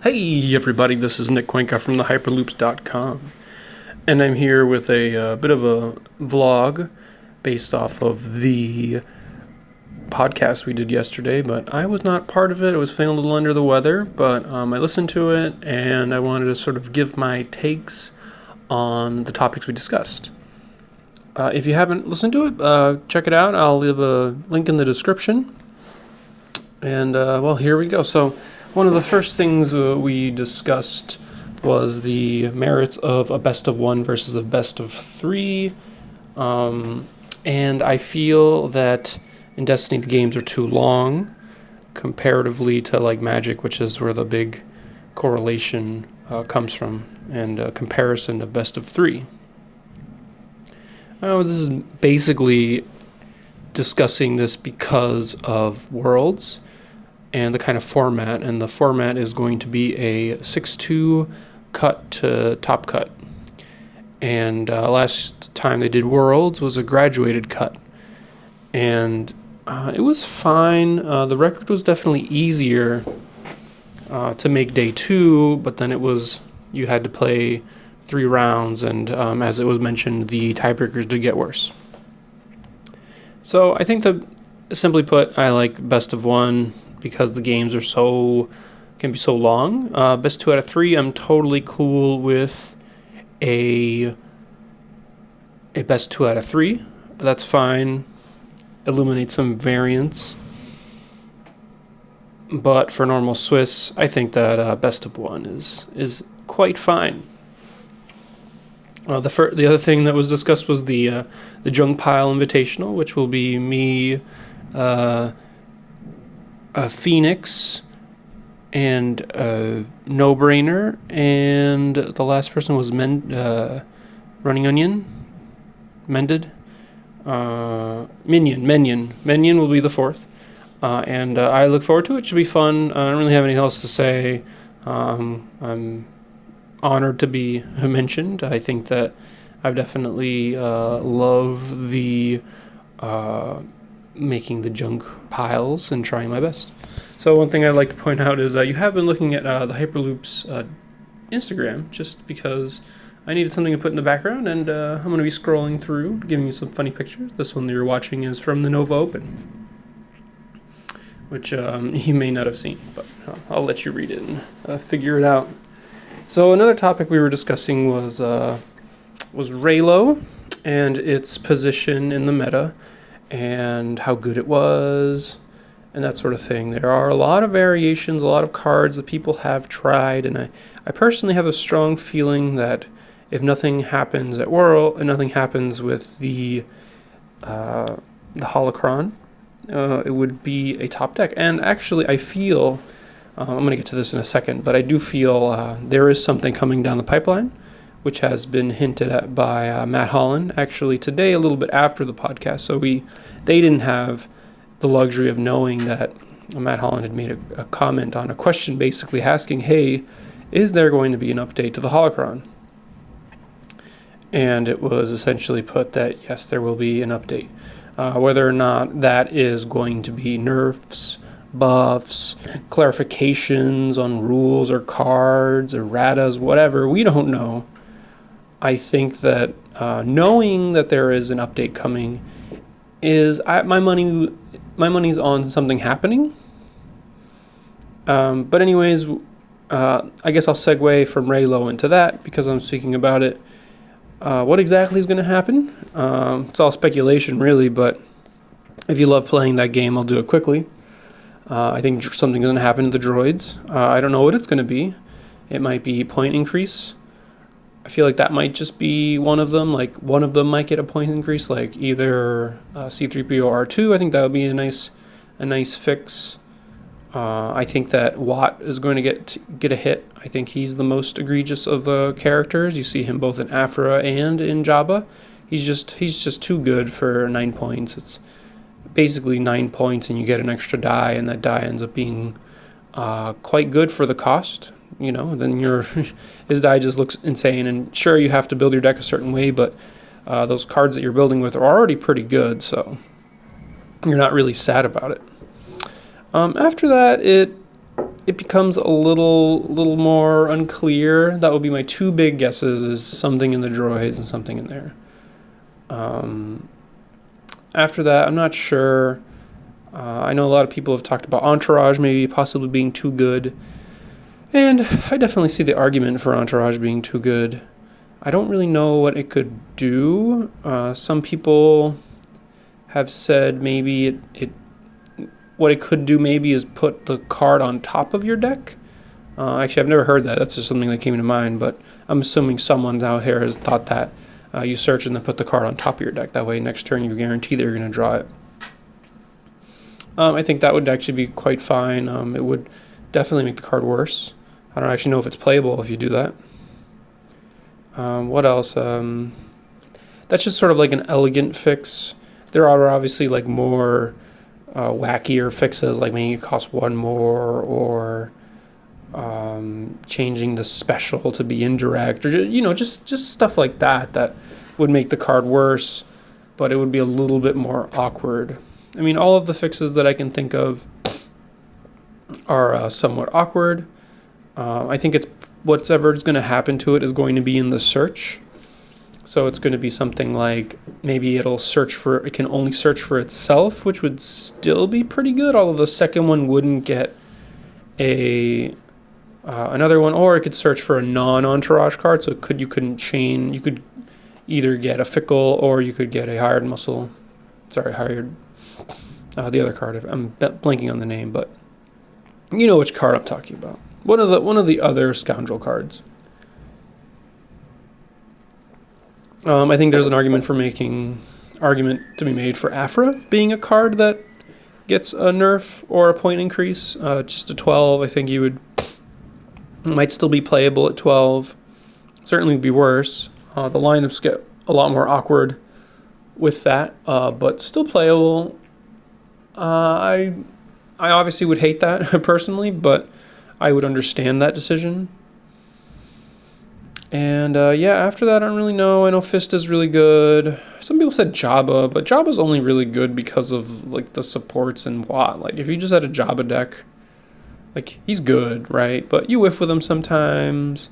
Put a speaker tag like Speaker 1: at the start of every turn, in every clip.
Speaker 1: Hey everybody, this is NJCuenca from thehyperloops.com, and I'm here with a bit of a vlog based off of the podcast we did yesterday, but I was not part of it. I was feeling a little under the weather, but I listened to it and I wanted to sort of give my takes on the topics we discussed. If you haven't listened to it, check it out. I'll leave a link in the description. And here we go. So one of the first things we discussed was the merits of a best of one versus a best of three. And I feel that in Destiny the games are too long comparatively to like Magic, which is where the big correlation comes from, and a comparison of best of three. This is basically discussing this because of Worlds and the kind of format, and the format is going to be a 6-2 cut to top cut. And last time they did Worlds was a graduated cut, and it was fine. The record was definitely easier to make day 2, but then you had to play 3 rounds, and as it was mentioned, the tiebreakers did get worse. So I think that, simply put, I like best of one because the games can be so long. Best 2 out of 3, I'm totally cool with a best 2 out of 3. That's fine. Eliminate some variance. But for normal Swiss, I think that best of one is quite fine. The other thing that was discussed was the Junk Pile Invitational, which will be me, Phoenix, and No Brainer, and the last person was Running Onion, Mended, Minion will be the 4th, and I look forward to it. It should be fun. I don't really have anything else to say. I'm honored to be mentioned. I think that I've definitely loved the making the junk piles and trying my best. So one thing I'd like to point out is you have been looking at the Hyperloops Instagram, just because I needed something to put in the background, and I'm going to be scrolling through, giving you some funny pictures. This one that you're watching is from the Nova Open, which you may not have seen, but I'll let you read it and figure it out. So another topic we were discussing was Raylo and its position in the meta, and how good it was, and that sort of thing. There are a lot of variations, a lot of cards that people have tried, and I personally have a strong feeling that if nothing happens at World, and nothing happens with the Holocron, it would be a top deck. And actually, I feel, I'm going to get to this in a second, but I do feel there is something coming down the pipeline, which has been hinted at by Matt Holland, actually today, a little bit after the podcast. So they didn't have the luxury of knowing that Matt Holland had made a comment on a question basically asking, hey, is there going to be an update to the Holocron? And it was essentially put that, yes, there will be an update. Whether or not that is going to be nerfs, buffs, clarifications on rules or cards or ratas, whatever, we don't know. I think that knowing that there is an update coming is my money's on something happening. But anyways, I guess I'll segue from Raylo into that because I'm speaking about it. What exactly is going to happen? It's all speculation, really, but if you love playing that game, I'll do it quickly. I think something's going to happen to the droids. I don't know what it's going to be. It might be point increase. I feel like that might just be one of them. Like, one of them might get a point increase, like either C-3PO or R2. I think that would be a nice fix. I think that Watt is going to get a hit. I think he's the most egregious of the characters. You see him both in Afra and in Jabba. He's just too good for 9 points. It's basically 9 points, and you get an extra die, and that die ends up being quite good for the cost. You know, then his die just looks insane. And sure, you have to build your deck a certain way, but those cards that you're building with are already pretty good, so you're not really sad about it. After that, it becomes a little more unclear. That would be my two big guesses: is something in the droids and something in there. After that, I'm not sure. I know a lot of people have talked about Entourage maybe possibly being too good, and I definitely see the argument for Entourage being too good. I don't really know what it could do. Some people have said maybe what it could do maybe is put the card on top of your deck. Actually, I've never heard that. That's just something that came to mind, but I'm assuming someone out here has thought that. You search and then put the card on top of your deck. That way, next turn, you guarantee that you're going to draw it. I think that would actually be quite fine. It would definitely make the card worse. I don't actually know if it's playable if you do that. What else? That's just sort of like an elegant fix. There are obviously like more wackier fixes, like making it cost one more, or changing the special to be indirect, or just stuff like that would make the card worse, but it would be a little bit more awkward. I mean, all of the fixes that I can think of are somewhat awkward. I think it's whatever is going to happen to it is going to be in the search. So it's going to be something like maybe it can only search for itself, which would still be pretty good, although the second one wouldn't get another one, or it could search for a non-entourage card. So you could either get a fickle or you could get a hired muscle. The other card. I'm blanking on the name, but you know which card I'm talking about. One of the other scoundrel cards. I think there's an argument to be made for Afra being a card that gets a nerf or a point increase. Just a 12, I think it might still be playable at 12. Certainly be worse. The lineups get a lot more awkward with that, but still playable. I obviously would hate that personally, but I would understand that decision. And after that, I don't really know. I know Fist is really good. Some people said Jabba, but Jabba's only really good because of like the supports and what. Like if you just had a Jabba deck, like he's good, right? But you whiff with him sometimes,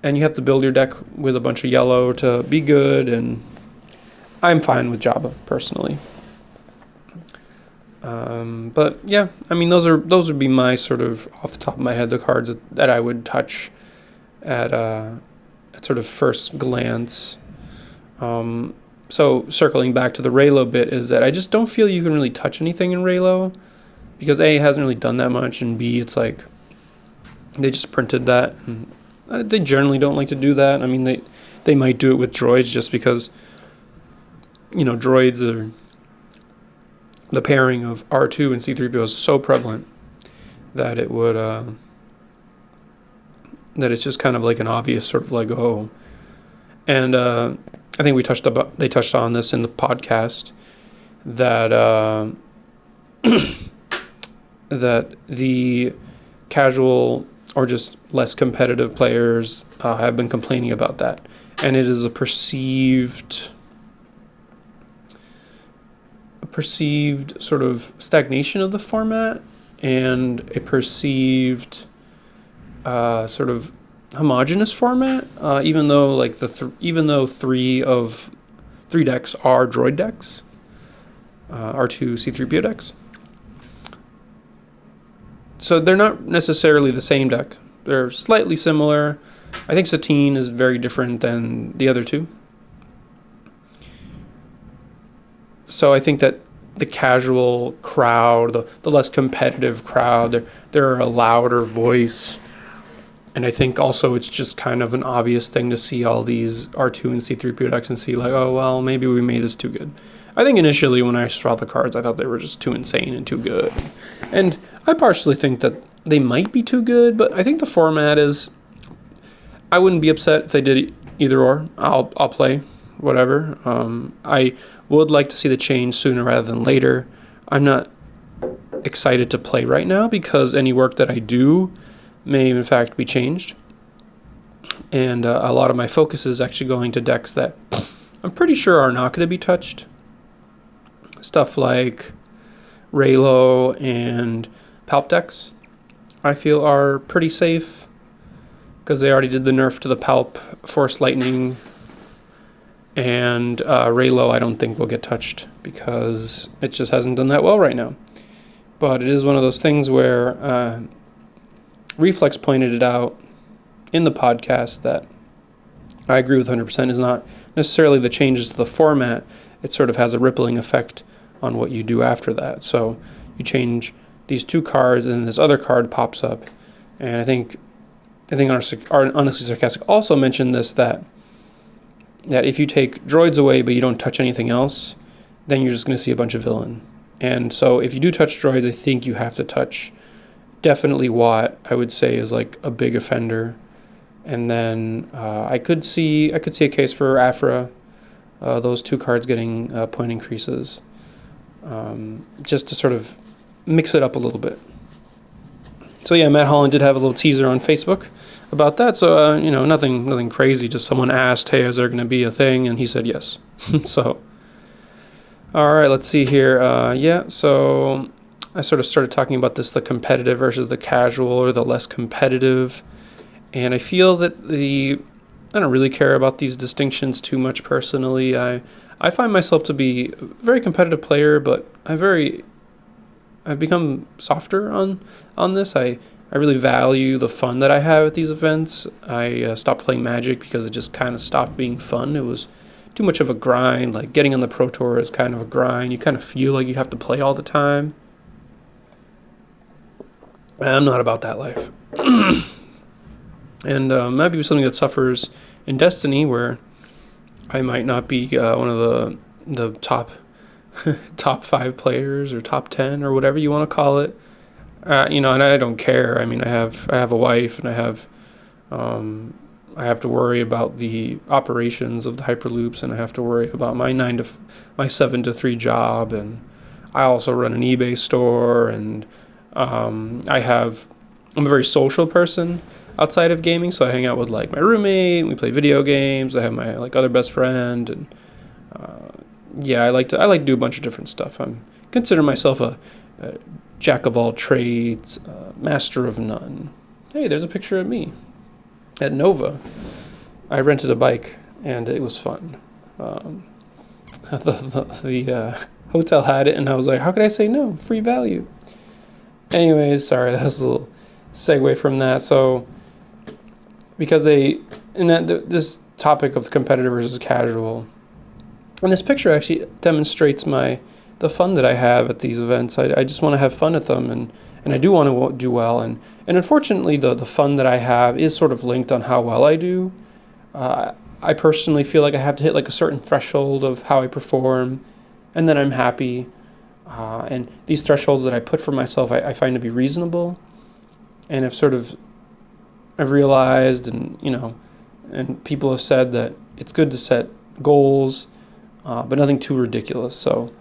Speaker 1: and you have to build your deck with a bunch of yellow to be good. And I'm fine with Jabba personally. But yeah, I mean those would be my sort of off the top of my head the cards that I would touch at sort of first glance. So circling back to the Raylo bit is that I just don't feel you can really touch anything in Raylo because A, it hasn't really done that much, and B, it's like they just printed that, and they generally don't like to do that. I mean, they might do it with droids just because droids are the pairing of R2 and C-3PO is so prevalent that it would that it's just kind of like an obvious sort of like, oh. And I think they touched on this in the podcast that that the casual or just less competitive players have been complaining about that, and it is a perceived sort of stagnation of the format and a perceived sort of homogeneous format, even though like three decks are droid decks, R2 C-3PO decks. So they're not necessarily the same deck. They're slightly similar. I think Satine is very different than the other two. So I think that the casual crowd, the less competitive crowd, they're a louder voice. And I think also it's just kind of an obvious thing to see all these R2 and C-3PO decks and see like, oh, well, maybe we made this too good. I think initially when I saw the cards, I thought they were just too insane and too good. And I partially think that they might be too good, but I think the format is... I wouldn't be upset if they did either or. I'll play whatever. I would like to see the change sooner rather than later. I'm not excited to play right now because any work that I do may in fact be changed. And a lot of my focus is actually going to decks that I'm pretty sure are not going to be touched. Stuff like Raylo and Palp decks. I feel are pretty safe because they already did the nerf to the Palp, Force Lightning, and Raylo I don't think will get touched because it just hasn't done that well right now. But it is one of those things where Reflex pointed it out in the podcast that I agree with 100% is not necessarily the changes to the format. It sort of has a rippling effect on what you do after that. So you change these two cards and this other card pops up. And I think Honestly Sarcastic also mentioned this, that if you take droids away but you don't touch anything else, then you're just going to see a bunch of villain. And so if you do touch droids, I think you have to touch definitely Watt, I would say, is like a big offender. And then I could see a case for Afra, those two cards getting point increases, just to sort of mix it up a little bit. So yeah, Matt Holland did have a little teaser on Facebook about that. So nothing crazy. Just someone asked, "Hey, is there going to be a thing?" And he said yes. So, all right, let's see here. So I sort of started talking about this: the competitive versus the casual, or the less competitive. And I feel that I don't really care about these distinctions too much personally. I find myself to be a very competitive player, but I've become softer on this. I really value the fun that I have at these events. I stopped playing Magic because it just kind of stopped being fun. It was too much of a grind. Like getting on the Pro Tour is kind of a grind. You kind of feel like you have to play all the time. I'm not about that life. And maybe something that suffers in Destiny, where I might not be one of the top 5 players or top 10 or whatever you want to call it. And I don't care. I mean, I have a wife, and I have to worry about the operations of the Hyperloops, and I have to worry about my 7 to 3 job, and I also run an eBay store, and I'm a very social person outside of gaming, so I hang out with like my roommate, we play video games, I have my like other best friend, and I like to do a bunch of different stuff. I consider myself a jack of all trades, master of none. Hey, there's a picture of me at Nova. I rented a bike and it was fun. The hotel had it, and I was like, how could I say no? Free value. Anyways, sorry, that was a little segue from that. So because this topic of competitive versus casual, and this picture actually demonstrates the fun that I have at these events. I just want to have fun at them, and I do want to do well. And unfortunately, the fun that I have is sort of linked on how well I do. I personally feel like I have to hit like a certain threshold of how I perform, and then I'm happy. And these thresholds that I put for myself, I find to be reasonable. And I've realized, and people have said that it's good to set goals, but nothing too ridiculous. So,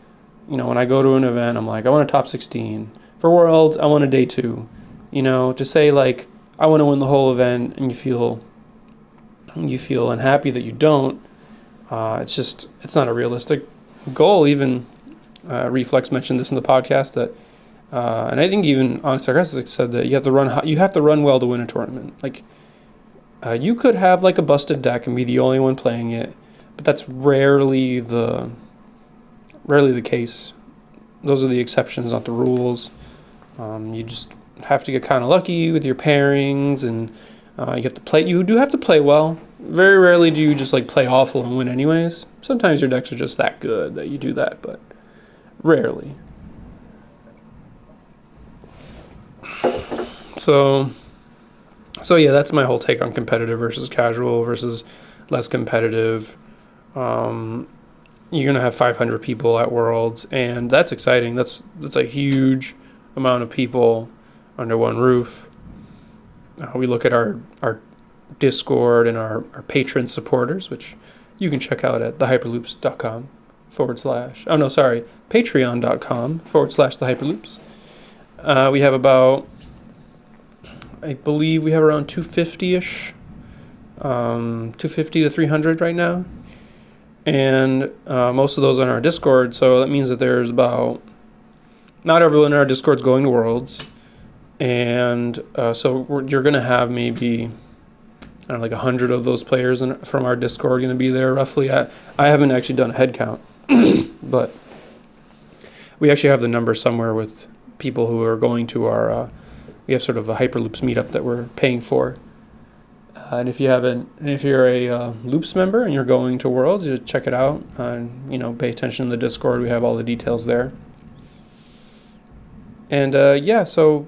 Speaker 1: when I go to an event, I'm like, I want a top 16. For Worlds, I want a day 2. To say like, I want to win the whole event, and you feel unhappy that you don't, it's not a realistic goal. Even Reflex mentioned this in the podcast, that and I think even Honest Sarcastic said that you have to run well to win a tournament. Like you could have like a busted deck and be the only one playing it, but that's rarely the case. Those are the exceptions, not the rules. You just have to get kind of lucky with your pairings, and you do have to play well. Very rarely do you just like play awful and win anyways. Sometimes your decks are just that good that you do that, but rarely. So yeah, that's my whole take on competitive versus casual versus less competitive. You're gonna have 500 people at Worlds, and that's exciting. That's a huge amount of people under one roof. We look at our Discord and our patron supporters, which you can check out at thehyperloops.com patreon.com/thehyperloops. We have I believe we have around 250-ish, 250 to 300 right now. And most of those are on our Discord, so that means that there's not everyone in our Discord's going to Worlds. And you're going to have maybe, I don't know, like 100 of those players from our Discord going to be there roughly. I haven't actually done a head count, but we actually have the number somewhere with people who are going to our, we have sort of a Hyperloops meetup that we're paying for. And if you're a Loops member and you're going to Worlds, you check it out. Pay attention to the Discord. We have all the details there. And so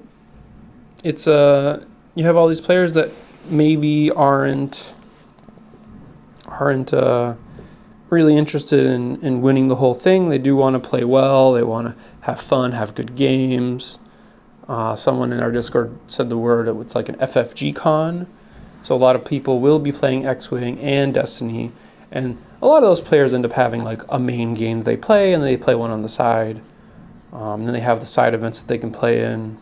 Speaker 1: it's you have all these players that maybe aren't really interested in winning the whole thing. They do want to play well. They want to have fun, have good games. Someone in our Discord said the word, it's like an FFG con. So a lot of people will be playing X-Wing and Destiny, and a lot of those players end up having like a main game they play, and they play one on the side. And then they have the side events that they can play in,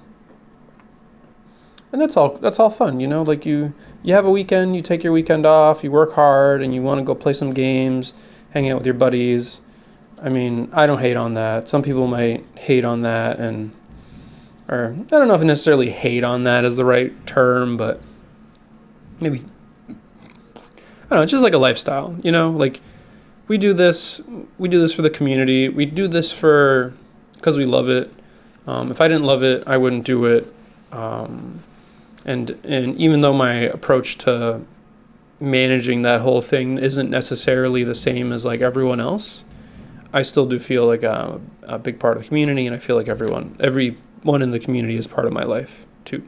Speaker 1: and that's all fun, Like you have a weekend, you take your weekend off, you work hard, and you want to go play some games, hang out with your buddies. I mean, I don't hate on that. Some people might hate on that, or I don't know if necessarily hate on that is the right term, but maybe, I don't know, it's just like a lifestyle, like we do this for the community. We do this because we love it. If I didn't love it, I wouldn't do it. And even though my approach to managing that whole thing isn't necessarily the same as like everyone else, I still do feel like I'm a big part of the community, and I feel like everyone in the community is part of my life too.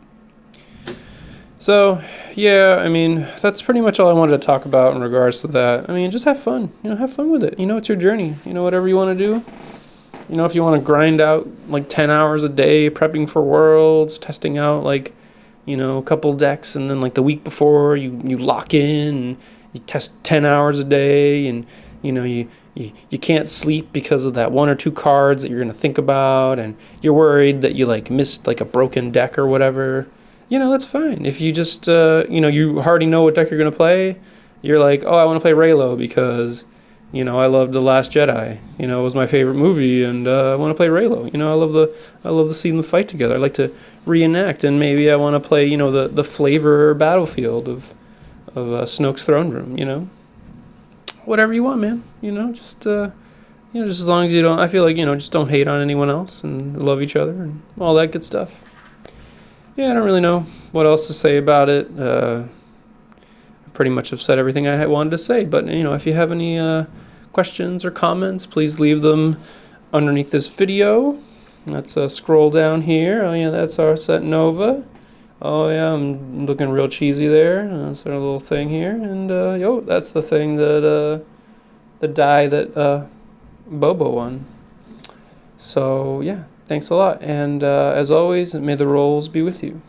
Speaker 1: So, yeah, I mean, that's pretty much all I wanted to talk about in regards to that. I mean, just have fun. Have fun with it. It's your journey. Whatever you want to do. If you want to grind out like 10 hours a day prepping for Worlds, testing out like, a couple decks, and then like the week before you lock in and you test 10 hours a day, and, you can't sleep because of that one or two cards that you're going to think about, and you're worried that you like missed like a broken deck or whatever. That's fine. If you just, you already know what deck you're going to play, you're like, oh, I want to play Reylo because, I love The Last Jedi. It was my favorite movie, and I want to play Reylo. I love the seeing them fight together. I like to reenact, and maybe I want to play, the flavor battlefield of Snoke's throne room. Whatever you want, man. Just as long as you don't, I feel like, just don't hate on anyone else and love each other and all that good stuff. Yeah, I don't really know what else to say about it. I pretty much have said everything I wanted to say, but if you have any questions or comments, please leave them underneath this video. Let's scroll down here. Oh yeah, that's our set Nova. Oh yeah, I'm looking real cheesy there. That's our little thing here, and that's the thing that the die that Bobo won. So yeah, thanks a lot, and as always, may the rolls be with you.